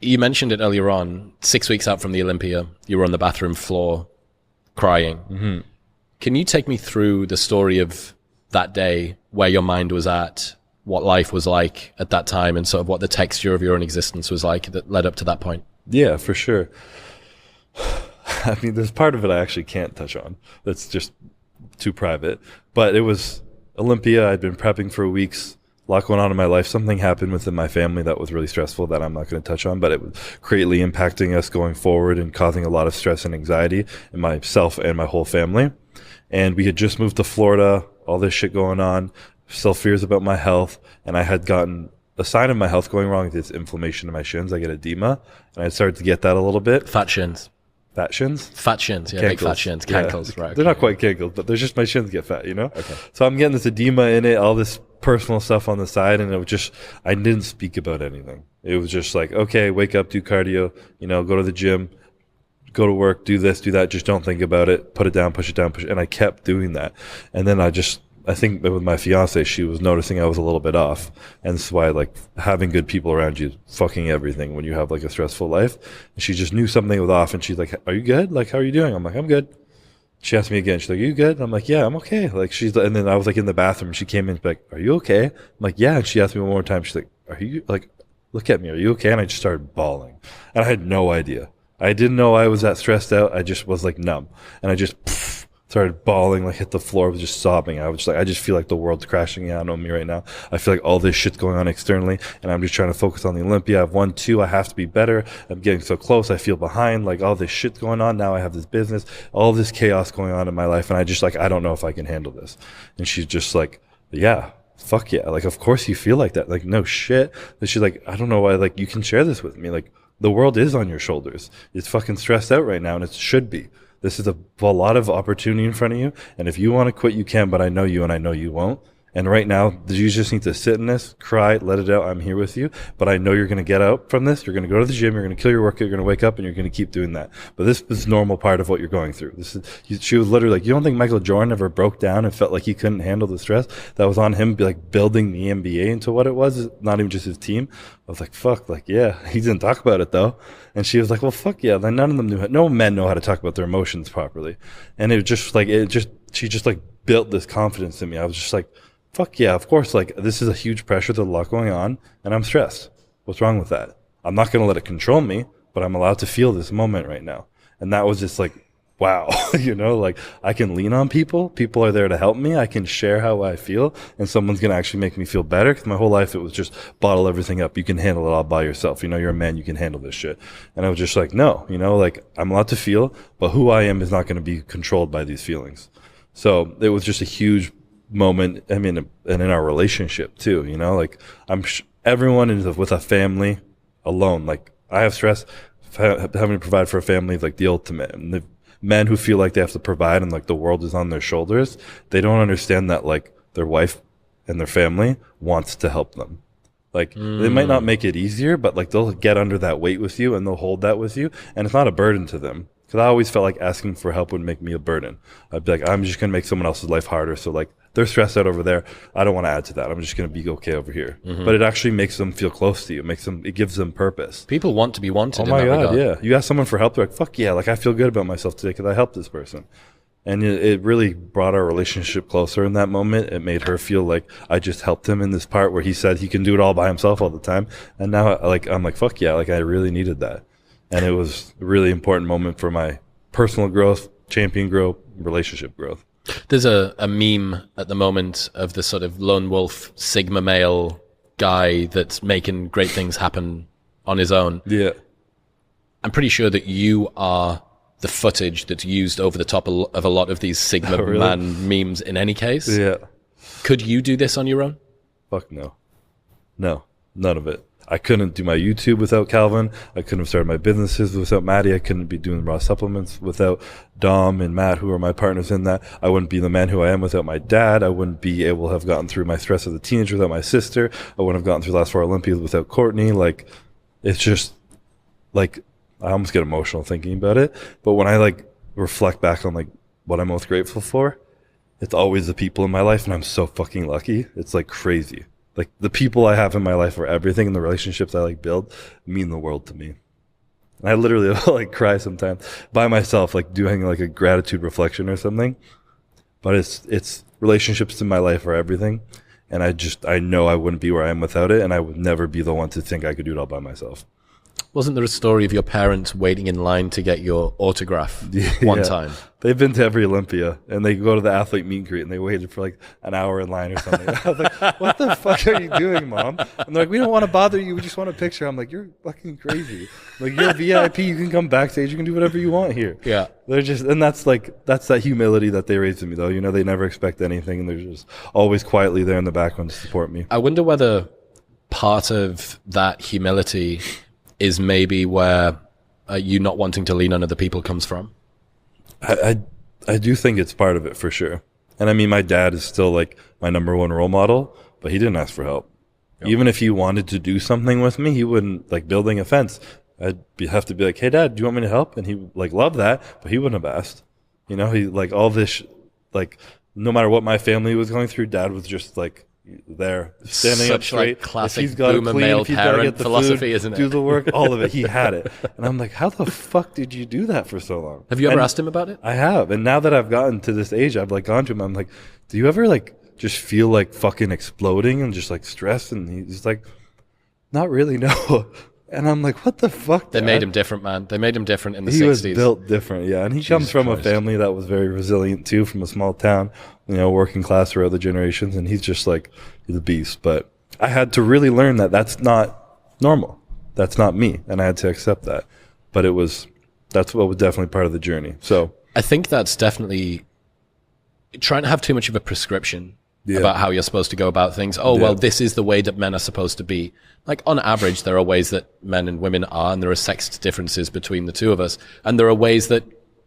You mentioned it earlier on, 6 weeks out from the Olympia, you were on the bathroom floor crying. Mm-hmm. Can you take me through the story of that day, where your mind was at, what life was like at that time, and sort of what the texture of your own existence was like that led up to that point? Yeah, for sure. I mean, there's part of it I actually can't touch on. That's just too private. But it was Olympia. I'd been prepping for weeks. A lot going on in my life. Something happened within my family that was really stressful that I'm not going to touch on, but it was greatly impacting us going forward and causing a lot of stress and anxiety in myself and my whole family. And we had just moved to Florida, all this shit going on, still fears about my health. And I had gotten a sign of my health going wrong. It's inflammation in my shins. I get edema. And I started to get that a little bit. Fat shins. Fat shins? Fat shins, yeah, big fat shins, cankles, right. They're not quite cankles, but they're just my shins get fat, you know? Okay. So I'm getting this edema in it, all this personal stuff on the side, and it was just, I didn't speak about anything. It was just like, okay, wake up, do cardio, you know, go to the gym, go to work, do this, do that, just don't think about it, put it down, push it down, push it. And I kept doing that. And then I think with my fiance, she was noticing I was a little bit off. And this is why, like, having good people around you is fucking everything when you have, like, a stressful life. And she just knew something was off, and she's like, are you good? Like, how are you doing? I'm like, I'm good. She asked me again. She's like, are you good? I'm like, yeah, I'm okay. Like, and then I was, like, in the bathroom. She came in, like, are you okay? I'm like, yeah. And she asked me one more time. She's like, are you, like, look at me. Are you okay? And I just started bawling. And I had no idea. I didn't know I was that stressed out. I just was, like, numb. And I just started bawling, like hit the floor, was just sobbing. I was just like, I just feel like the world's crashing down on me right now. I feel like all this shit's going on externally, and I'm just trying to focus on the Olympia. I've won 2. I have to be better. I'm getting so close. I feel behind. Like, all this shit's going on. Now I have this business, all this chaos going on in my life, and I just, like, I don't know if I can handle this. And she's just like, yeah, fuck yeah. Like, of course you feel like that. Like, no shit. But she's like, I don't know why, like, you can share this with me. Like, the world is on your shoulders. It's fucking stressed out right now, and it should be. This is a lot of opportunity in front of you. And if you want to quit, you can, but I know you and I know you won't. And right now, you just need to sit in this, cry, let it out. I'm here with you. But I know you're going to get out from this. You're going to go to the gym. You're going to kill your workout. You're going to wake up and you're going to keep doing that. But this is normal part of what you're going through. She was literally like, you don't think Michael Jordan ever broke down and felt like he couldn't handle the stress that was on him, like building the NBA into what it was, not even just his team? I was like, fuck, like, yeah, he didn't talk about it though. And she was like, well, fuck yeah. Then none of them no men know how to talk about their emotions properly. And it just like, she just like built this confidence in me. I was just like, fuck yeah, of course, like, this is a huge pressure, there's a lot going on, and I'm stressed. What's wrong with that? I'm not going to let it control me, but I'm allowed to feel this moment right now. And that was just like, wow, you know, like, I can lean on people. People are there to help me. I can share how I feel, and someone's going to actually make me feel better. Because my whole life, it was just bottle everything up. You can handle it all by yourself. You know, you're a man, you can handle this shit. And I was just like, no, you know, like, I'm allowed to feel, but who I am is not going to be controlled by these feelings. So it was just a huge moment. I mean, and in our relationship too, you know, like, everyone is with a family alone. Like, I have stress having to provide for a family, like the ultimate. And the men who feel like they have to provide and like the world is on their shoulders, they don't understand that, like, their wife and their family wants to help them. Like, they might not make it easier, but like, they'll get under that weight with you and they'll hold that with you, and it's not a burden to them. Because I always felt like asking for help would make me a burden. I'd be like, I'm just going to make someone else's life harder. So, like, they're stressed out over there. I don't want to add to that. I'm just going to be okay over here. Mm-hmm. But it actually makes them feel close to you. It gives them purpose. People want to be wanted. Oh my God, yeah. You ask someone for help, they're like, fuck yeah. Like, I feel good about myself today because I helped this person. And it really brought our relationship closer in that moment. It made her feel like I just helped him in this part where he said he can do it all by himself all the time. And now, like, I'm like, fuck yeah. Like, I really needed that. And it was a really important moment for my personal growth, champion growth, relationship growth. There's a meme at the moment of the sort of lone wolf Sigma male guy that's making great things happen on his own. Yeah. I'm pretty sure that you are the footage that's used over the top of a lot of these Sigma really? man memes in any case. Yeah. Could you do this on your own? Fuck no. No, none of it. I couldn't do my YouTube without Calvin. I couldn't have started my businesses without Maddie. I couldn't be doing raw supplements without Dom and Matt, who are my partners in that. I wouldn't be the man who I am without my dad. I wouldn't be able to have gotten through my stress as a teenager without my sister. I wouldn't have gotten through the last 4 Olympias without Courtney. Like, it's just, like, I almost get emotional thinking about it. But when I, like, reflect back on, like, what I'm most grateful for, it's always the people in my life, and I'm so fucking lucky. It's, like, crazy. Like the people I have in my life are everything, and the relationships I like build mean the world to me. And I literally like cry sometimes by myself, like doing like a gratitude reflection or something. But it's relationships in my life are everything. And I know I wouldn't be where I am without it, and I would never be the one to think I could do it all by myself. Wasn't there a story of your parents waiting in line to get your autograph one time? They've been to every Olympia, and they go to the athlete meet and greet, and they waited for like an hour in line or something. I was like, what the fuck are you doing, Mom? And they're like, we don't want to bother you. We just want a picture. I'm like, you're fucking crazy. Like, you're a VIP. You can come backstage. You can do whatever you want here. Yeah. They're just, and that's that humility that they raised in me, though. You know, they never expect anything, and they're just always quietly there in the background to support me. I wonder whether part of that humility is maybe where you not wanting to lean on other people comes from. I do think it's part of it for sure. And I mean, my dad is still like my number one role model, but he didn't ask for help. Yep. Even if he wanted to do something with me, he wouldn't, like building a fence. Have to be like, hey Dad, do you want me to help? And he would like love that, but he wouldn't have asked. You know, he like all this, like no matter what my family was going through, Dad was just like there standing up straight. Like classic if he's got boomer clean, male if he's got to parent get the philosophy, food, isn't it? Do the work, all of it. He had it. And I'm like, how the fuck did you do that for so long? Have you ever asked him about it? I have. And now that I've gotten to this age, I've like gone to him. I'm like, do you ever like just feel like fucking exploding and just like stressed? And he's like, not really, no. And I'm like, what the fuck? They made him different, man. They made him different in the 60s. He was built different, yeah. And he comes from a family that was very resilient too, from a small town, you know, working class throughout the generations. And he's just like, he's a beast. But I had to really learn that that's not normal. That's not me. And I had to accept that. But that's what was definitely part of the journey. So I think that's definitely trying to have too much of a prescription about how you're supposed to go about things. Oh, well, this is the way that men are supposed to be. Like on average, there are ways that men and women are, and there are sex differences between the two of us. And there are ways that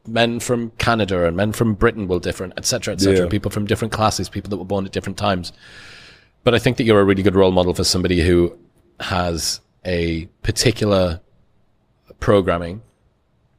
men from Canada and men from Britain will differ, et cetera, people from different classes, people that were born at different times. But I think that you're a really good role model for somebody who has a particular programming,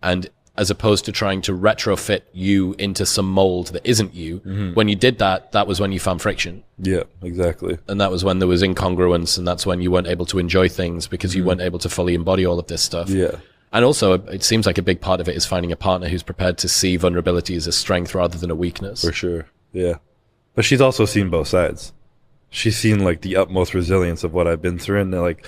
and as opposed to trying to retrofit you into some mold that isn't you. When you did that, that was when you found friction. Yeah, exactly. And that was when there was incongruence, and that's when you weren't able to enjoy things because you weren't able to fully embody all of this stuff. Yeah. And also, it seems like a big part of it is finding a partner who's prepared to see vulnerability as a strength rather than a weakness. For sure, yeah. But she's also seen both sides. She's seen like the utmost resilience of what I've been through, and like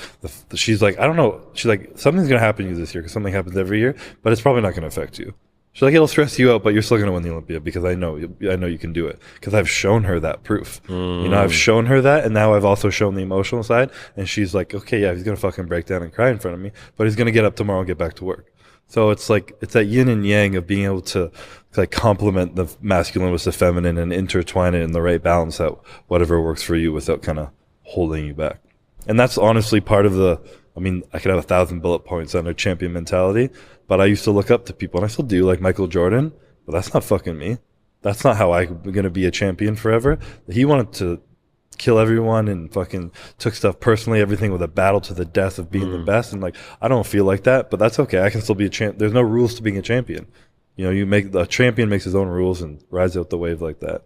she's like, I don't know. She's like, something's gonna happen to you this year because something happens every year, but it's probably not gonna affect you. She's like, it'll stress you out, but you're still gonna win the Olympia because I know you can do it because I've shown her that proof. You know, I've shown her that, and now I've also shown the emotional side, and she's like, okay, yeah, he's gonna fucking break down and cry in front of me, but he's gonna get up tomorrow and get back to work. So it's like, it's that yin and yang of being able to like complement the masculine with the feminine and intertwine it in the right balance, that whatever works for you without kind of holding you back. And that's honestly part of I mean, I could have 1,000 bullet points under champion mentality, but I used to look up to people, and I still do, like Michael Jordan, but that's not fucking me. That's not how I'm going to be a champion forever. He wanted to kill everyone and fucking took stuff personally, everything with a battle to the death of being the best. And like, I don't feel like that, but that's okay. I can still be a champ. There's no rules to being a champion. You know, a champion makes his own rules and rides out the wave like that.